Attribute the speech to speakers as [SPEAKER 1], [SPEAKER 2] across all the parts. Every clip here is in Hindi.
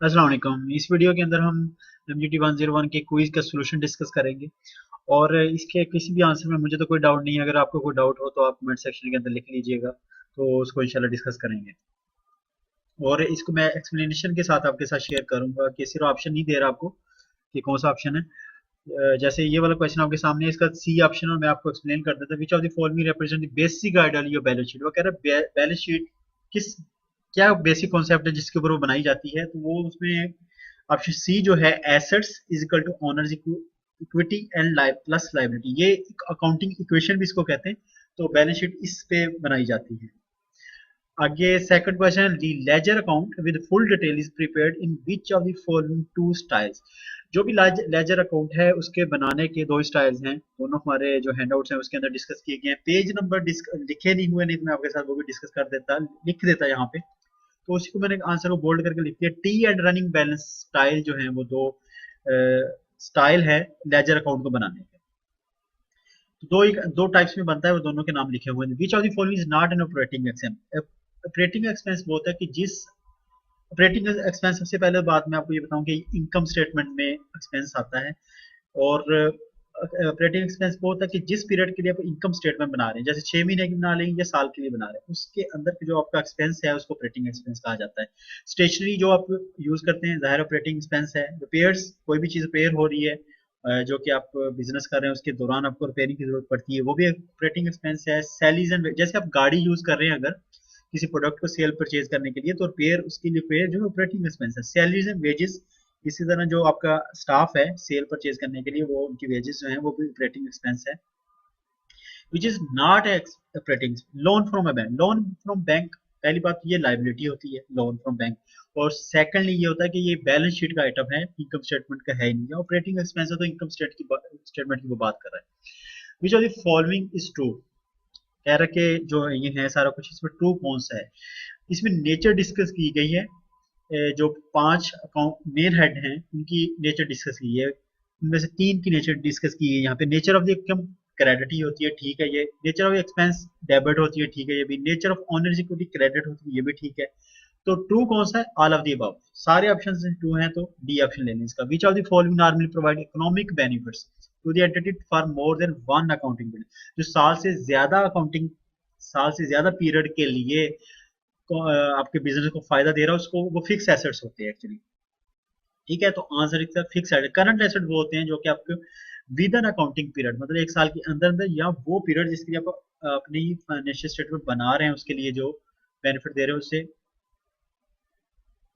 [SPEAKER 1] अस्सलाम वालेकुम। इस वीडियो के अंदर हम MGT 101 के क्विज का सॉल्यूशन डिस्कस करेंगे और इसके किसी भी आंसर में मुझे तो कोई डाउट नहीं है। अगर आपको कोई डाउट हो तो आप कमेंट सेक्शन के अंदर लिख लीजिएगा, तो उसको इंशाल्लाह डिस्कस करेंगे। और इसको मैं एक्सप्लेनेशन के साथ आपके साथ शेयर करूंगा कि सिर्फ ऑप्शन नहीं दे रहा आपको कि कौन सा ऑप्शन है। जैसे ये वाला क्वेश्चन आपके सामने है, इसका सी ऑप्शन और मैं आपको एक्सप्लेन कर देता हूँ। विच of the following represent the basic ideal of balance sheet. वो कह रहा है बैलेंस शीट किस क्या बेसिक कॉन्सेप्ट है जिसके ऊपर वो बनाई जाती है। तो वो उसमें ऑप्शन सी जो है, assets is equal to owners equity and plus liability. ये अकाउंटिंग इक्वेशन भी इसको कहते हैं। तो बैलेंस शीट इस पे बनाई जाती है। आगे second question, the ledger account with full detail is prepared in which of the following two styles. जो भी लेजर अकाउंट है उसके बनाने के दो स्टाइल्स हैं, दोनों हमारे जो हैंडआउट्स हैं उसके अंदर डिस्कस किए गए हैं। पेज नंबर लिखे नहीं हुए, नहीं तो मैं आपके साथ वो भी डिस्कस कर देता, लिख देता यहाँ पे। तो उसी को मैंने आंसर को बोल्ड करके लिख दिया। T and running balance style जो है वो दो स्टाइल है लेजर अकाउंट को बनाने के। तो दो टाइप्स में बनता है, वो दोनों के नाम लिखे हुए हैं। विच of the following is not an operating expense. Operating expense वो होता है कि जिस ऑपरेटिंग एक्सपेंस, सबसे पहले बात मैं आपको ये बताऊं कि इनकम स्टेटमेंट में एक्सपेंस आता है। और ऑपरेटिंग एक्सपेंस वो होता है कि जिस पीरियड के लिए आप इनकम स्टेटमेंट बना रहे हैं, जैसे 6 महीने की बना लेंगे या साल के लिए बना रहे हैं, उसके अंदर जो आपका एक्सपेंस है उसको ऑपरेटिंग एक्सपेंस कहा जाता है। स्टेशनरी जो आप यूज करते हैं जाहिर ऑपरेटिंग एक्सपेंस है। रिपेयर्स, कोई भी चीज रिपेयर हो रही है जो कि आप बिजनेस कर रहे हैं उसके दौरान आपको रिपेयरिंग की जरूरत पड़ती है, वो भी ऑपरेटिंग एक्सपेंस है। सैलरीज एंड, जैसे आप गाड़ी यूज कर रहे हैं अगर किसी प्रोडक्ट को सेल परचेज करने के लिए, तो रिपेयर, उसके लिए रिपेयर जो है ऑपरेटिंग एक्सपेंस है। सैलरीज एंड वेजेस, इसी तरह जो आपका स्टाफ है सेल परचेज करने के लिए, वो उनकी वेजेस जो है वो भी ऑपरेटिंग एक्सपेंस है। Which is not operating. Loan from a bank, loan from bank, पहली बात ये लाइबिलिटी होती है लोन फ्रॉम बैंक। और सेकंडली ये होता है कि ये बैलेंस शीट का आइटम है, इनकम स्टेटमेंट का है नहीं। ऑपरेटिंग एक्सपेंस है तो इनकम स्टेटमेंट की वो बात कर रहा है। विच of the following is true. कह रहा कि जो ये है सारा कुछ इसमें ट्रू कौन सा है। इसमें नेचर डिस्कस की गई है। जो 5 अकाउंट मेन हेड हैं उनकी नेचर डिस्कस की है। उनमें से 3 की नेचर डिस्कस की है। यहाँ पे nature of the income credit ही होती है, ठीक है। ये नेचर ऑफ एक्सपेंस डेबिट होती है, ठीक है। ये भी nature of honours equity credit होती है, ये भी ठीक है। तो ट्रू कौन सा है? All of the above. सारे ऑप्शन ट्रू हैं, तो डी ऑप्शन ले लें इसका। Which of the following normally provide economic benefits to the entity for more than one accounting period. जो साल से ज्यादा पीरियड के लिए आपके बिजनेस को फायदा दे रहा है, उसको वो फिक्स एसेट्स होते हैं एक्चुअली। ठीक है, तो आंसर इसका फिक्स एसेट। करंट एसेट वो होते हैं जो कि आपके विद एन अकाउंटिंग पीरियड, मतलब एक साल के अंदर अंदर, या वो पीरियड जिसके लिए आप अपनी फाइनेंशियल स्टेटमेंट बना रहे हैं उसके लिए जो बेनिफिट दे रहे हैं उसे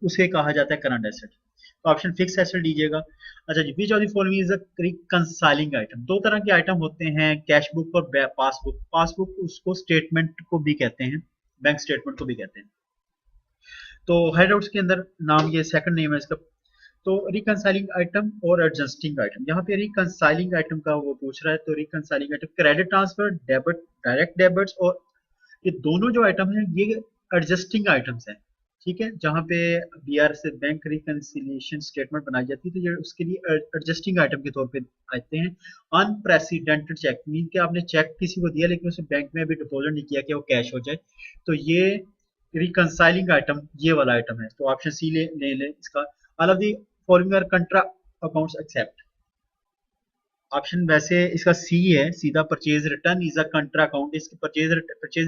[SPEAKER 1] उसे कहा जाता है करंट एसेट। तो ऑप्शन फिक्स एसेट दीजिएगा। अच्छा जी, which of the following is a reconciling item. दो तरह के आइटम होते हैं, कैश बुक और पासबुक। पासबुक उसको स्टेटमेंट को भी कहते हैं, बैंक स्टेटमेंट को भी कहते हैं। तो हेडआउट्स के अंदर नाम, ये सेकंड नेम है इसका। तो रिकंसाइलिंग आइटम और एडजस्टिंग आइटम, यहाँ पे रिकंसाइलिंग आइटम का वो पूछ रहा है। तो reconciling item credit transfer, debit, direct debits, और ये दोनों जो आइटम है ये एडजस्टिंग आइटम्स हैं। ठीक है, जहाँ पे बीआर से बैंक रिकंसिलिएशन स्टेटमेंट बनाई जाती है, तो ये उसके लिए एडजस्टिंग आइटम के तौर पे आते हैं। अनप्रेसिडेंटेड चेक, मीन कि आपने चेक किसी को दिया लेकिन उसे बैंक में अभी डिपॉजिट नहीं किया कि वो कैश हो जाए, तो ये रिकंसाइलिंग आइटम ये वाला आइटम है। तो ऑप्शन सी ले इसका। All of the following are contra accounts except. Option वैसे इसका सी है सीधा। Purchase return is a contra account. इसकी परचेज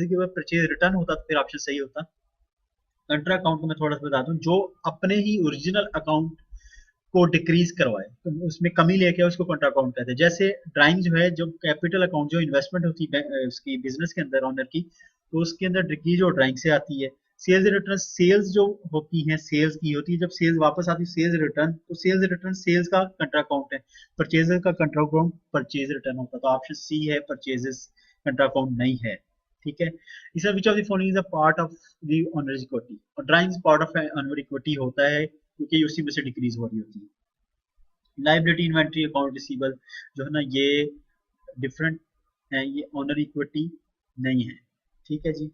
[SPEAKER 1] के बाद परचेज रिटर्न होता तो फिर ऑप्शन सही होता। कंट्रा अकाउंट को मैं थोड़ा सा बता दूं, जो अपने ही ओरिजिनल अकाउंट को डिक्रीज करवाए, तो उसमें कमी लेके उसको कंट्रा अकाउंट कहते हैं। जैसे ड्राइंग जो है, जो कैपिटल अकाउंट, जो इन्वेस्टमेंट होती है उसकी बिजनेस के अंदर ऑनर की, तो उसके अंदर डिक्रीज और ड्राइंग से आती है। सेल्स रिटर्न, सेल्स जो होती है सेल्स की होती है, जब सेल्स वापस आती है सेल्स रिटर्न, तो सेल्स रिटर्न सेल्स का कंट्रा अकाउंट है। परचेज का कंट्रा अकाउंट परचेज रिटर्न होता है। तो ऑप्शन सी है, परचेजेस कंट्रा अकाउंट नहीं है। ठीक है। इसमें which of the following is a part of the owners equity. और drawings part of owner equity होता है क्योंकि उसी में से डिक्रीज हो रही होती है। लाइबिलिटी, इन्वेंट्री, अकाउंट रिसीवेबल जो है ना, ये डिफरेंट है, ये ऑनर इक्विटी नहीं है। ठीक है जी।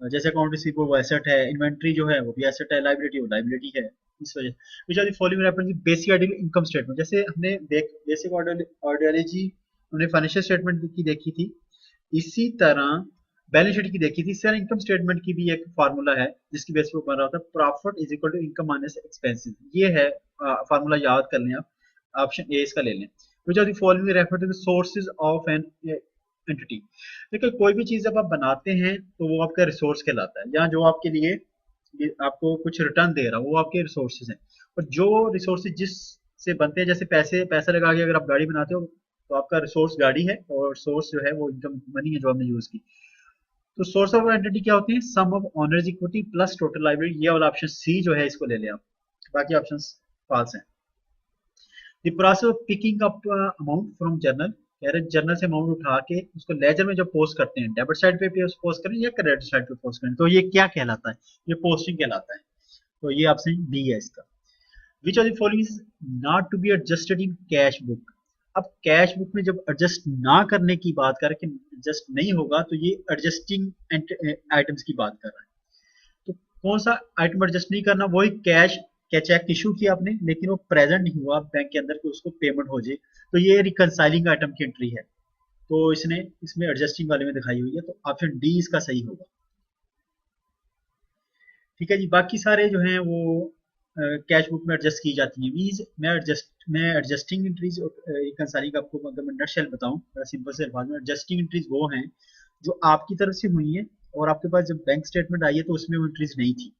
[SPEAKER 1] जैसे अकाउंट रिसीवेबल वो एसेट है, इन्वेंट्री जो है वो भी एसेट है, लाइबिलिटी वो लाइबिलिटी है। इस वजह which are the following reference basic ideal income statement. जैसे हमने बेसिक आइडियोलॉजी हमने फाइनेंशियल स्टेटमेंट की देखी थी, इसी तरह बैलेंस शीट की देखी थी सर, इनकम स्टेटमेंट की भी एक फार्मूला है जिसकी बेस पर बन रहा था, profit is equal to income minus expenses, ये है फार्मूला, याद कर लें आप। ऑप्शन ए इसका ले लें। Which are the following refer to the sources of an entity. देखिए कोई भी चीज जब आप बनाते हैं तो वो आपका रिसोर्स कहलाता है, या जो आपके लिए आपको कुछ रिटर्न दे रहा है वो आपके रिसोर्सेज हैं। और जो रिसोर्सेज जिस से बनते हैं, जैसे पैसा लगा के अगर आप गाड़ी बनाते हो तो आपका रिसोर्स गाड़ी है, और सोर्स जो है वो इनकम मनी है जो आपने यूज की। तो सोर्स ऑफ एंटिटी क्या होती है, sum of owners equity plus total liability, ये वाला ऑप्शन सी जो है इसको ले लें आप, बाकी ऑप्शंस फॉल्स हैं। The process of picking up amount from journal, कह रहे जर्नल से अमाउंट उठा के उसको लेजर में जब पोस्ट करते हैं, डेबिट साइड पे पोस्ट करें या क्रेडिट साइड पे पोस्ट करें, तो ये क्या कहलाता है, ये पोस्टिंग कहलाता है। तो ये ऑप्शन डी है इसका। Which of the following is not to be adjusted in cash book. अब कैश बुक में जब एडजस्ट ना करने की बात करें कि एडजस्ट नहीं होगा, तो ये एडजस्टिंग आइटम्स की बात कर रहा है। तो कौन सा आइटम एडजस्ट नहीं करना, वही कैश, क्या चेक इशू किया आपने लेकिन वो प्रेजेंट नहीं हुआ बैंक के अंदर कि उसको पेमेंट हो जाए, तो ये रिकनसाइलिंग आइटम की एंट्री है, तो इसने इसमें एडजस्टिंग वाले में दिखाई हुई है, तो ऑप्शन डी इसका सही होगा। ठीक है जी, बाकी सारे जो हैं वो कैश बुक में एडजस्ट की जाती है। मीन्स मैं एडजस्टिंग एंट्रीज रिकनसाइलिंग आपको अगर मैं नटशेल बताऊं बड़ा सिंपल से अल्फाज में, एडजस्टिंग एंट्रीज वो हैं जो आपकी तरफ से हुई हैं और आपके पास जब बैंक स्टेटमेंट आई है तो उसमें वो एंट्रीज नहीं थी।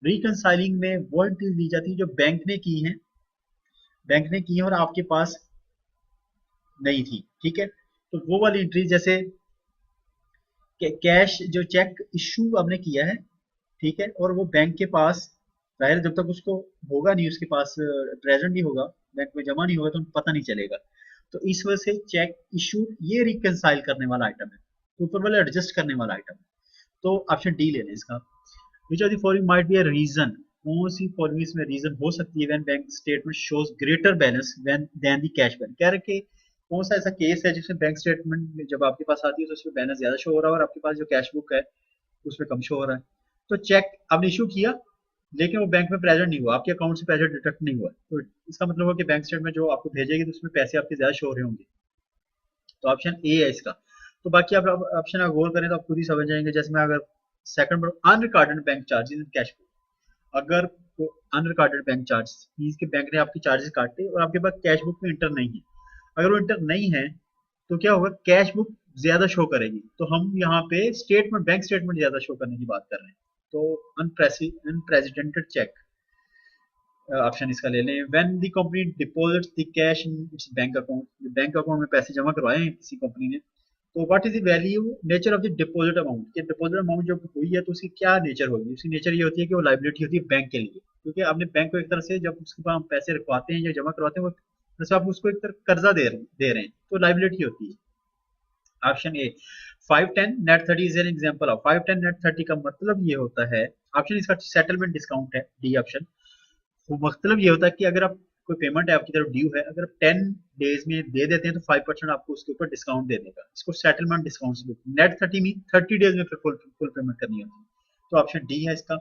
[SPEAKER 1] रिकनसाइलिंग में वो एंट्रीज ली जाती है जो बैंक ने की है और आपके पास नहीं थी। ठीक है, तो वो वाली एंट्रीज जैसे कैश जो चेक इशू आपने किया है, ठीक है, और वो बैंक के पास जाहिर जब तक उसको होगा नहीं, उसके पास प्रेजेंट नहीं होगा, बैंक में जमा नहीं होगा, तो उनको पता नहीं चलेगा। तो इस वजह से चेक इशू ये रिकनसाइल करने वाला आइटम है, तो ऊपर वाला एडजस्ट करने वाला आइटम है। तो ऑप्शन डी ले लें इसका। Which of the following might be a reason, कौन सी फॉलोइंग इसमें रीजन हो सकती है when bank statement shows greater balance when then the cash balance. कह रहे कि कौन सा ऐसा केस है जिसमें बैंक स्टेटमेंट में जब आपके पास आती है तो उसमें बैलेंस ज्यादा शो हो रहा है और आपके पास जो कैश बुक है उसमें कम शो हो रहा है। तो चेक आपने इशू किया लेकिन वो बैंक में प्रेजेंट नहीं हुआ, आपके अकाउंट से पैसे डिडक्ट नहीं हुआ, तो इसका मतलब है कि बैंक स्टेटमेंट जो आपको भेजेगी तो उसमें पैसे आपके ज्यादा शो हो रहे होंगे, तो ऑप्शन ए है इसका। तो बाकी आप ऑप्शन अगर गौर करें तो आप खुद ही समझ जाएंगे। जैसे मैं अगर सेकंड पर अनरिकॉर्डेड बैंक चार्जेस कैश, अगर अनरिकॉर्डेड बैंक चार्जेस मींस के बैंक ने आपके चार्जेस काटे और आपके पास कैश बुक में इंटर नहीं है, अगर वो इंटर नहीं है तो क्या होगा, कैश बुक ज्यादा शो करेगी, तो हम यहाँ पे स्टेटमेंट बैंक स्टेटमेंट ज्यादा शो करने की बात कर रहे हैं। तो अनप्रेसिडेंटेड चेक ऑप्शन इसका ले लें। When the company deposits the cash in its bank account में पैसे जमा करवाए हैं किसी कंपनी ने, तो what is the value nature of the deposit amount, कि डिपॉजिट अमाउंट जब हुई है तो उसकी क्या नेचर होगी, उसकी नेचर ये होती है कि वो लाइबिलिटी होती है बैंक के लिए, क्योंकि आपने बैंक को एक तरह से जब उसके पास पैसे रखवाते हैं या जमा करवाते हैं वो जैसे आप उसको एक तरह कर्जा दे रहे हैं, तो लाइबिलिटी होती है। Option A 510 net 30 is an example of 510 net 30 का मतलब ये होता है, ऑप्शन इसका सेटलमेंट डिस्काउंट है, डी ऑप्शन। वो मतलब ये होता है कि अगर आप कोई पेमेंट है आपकी तरफ ड्यू है, अगर आप 10 डेज में दे देते हैं तो 5% आपको उसके ऊपर डिस्काउंट दे देगा, इसको सेटलमेंट डिस्काउंट। नेट 30 में 30 डेज में फिर फुल पेमेंट करनी होती है, तो ऑप्शन डी है इसका।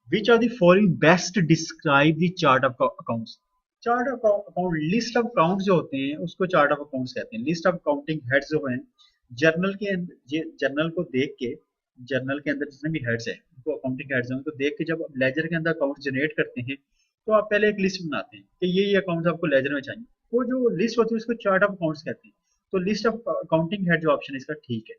[SPEAKER 1] Which are the following best describe the chart of accounts. Chart of account, list of account जो होते हैं उसको चार्ट ऑफ अकाउंट्स कहते हैं। लिस्ट ऑफ अकाउंटिंग हेड्स जो हैं जर्नल को देख के, जर्नल के अंदर जितने भी हेड्स हैं उनको अकाउंटिंग हेड्स हैं उनको देख के जब लेजर के अंदर अकाउंट जनरेट करते हैं तो आप पहले एक लिस्ट बनाते हैं कि ये अकाउंट्स आपको लेजर में चाहिए, वो जो लिस्ट होती है उसको चार्ट ऑफ अकाउंट्स कहते हैं। तो लिस्ट ऑफ अकाउंटिंग हेड जो ऑप्शन इसका ठीक है।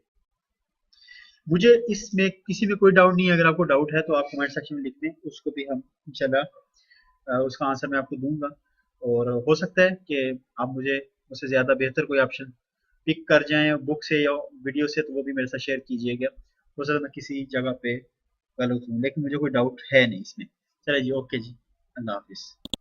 [SPEAKER 1] मुझे इसमें किसी में कोई डाउट नहीं है, अगर आपको डाउट है तो आप कमेंट सेक्शन में लिख दें, उसको भी हम इंशाल्लाह उसका आंसर मैं आपको दूंगा। और हो सकता है कि आप मुझे उससे ज़्यादा बेहतर कोई ऑप्शन पिक कर जाएं बुक से या वीडियो से, तो वो भी मेरे साथ शेयर कीजिएगा, हो सकता है मैं किसी जगह पे गलत हूँ, लेकिन मुझे कोई डाउट है नहीं इसमें। चलिए जी, ओके जी, अल्लाह हाफिज़।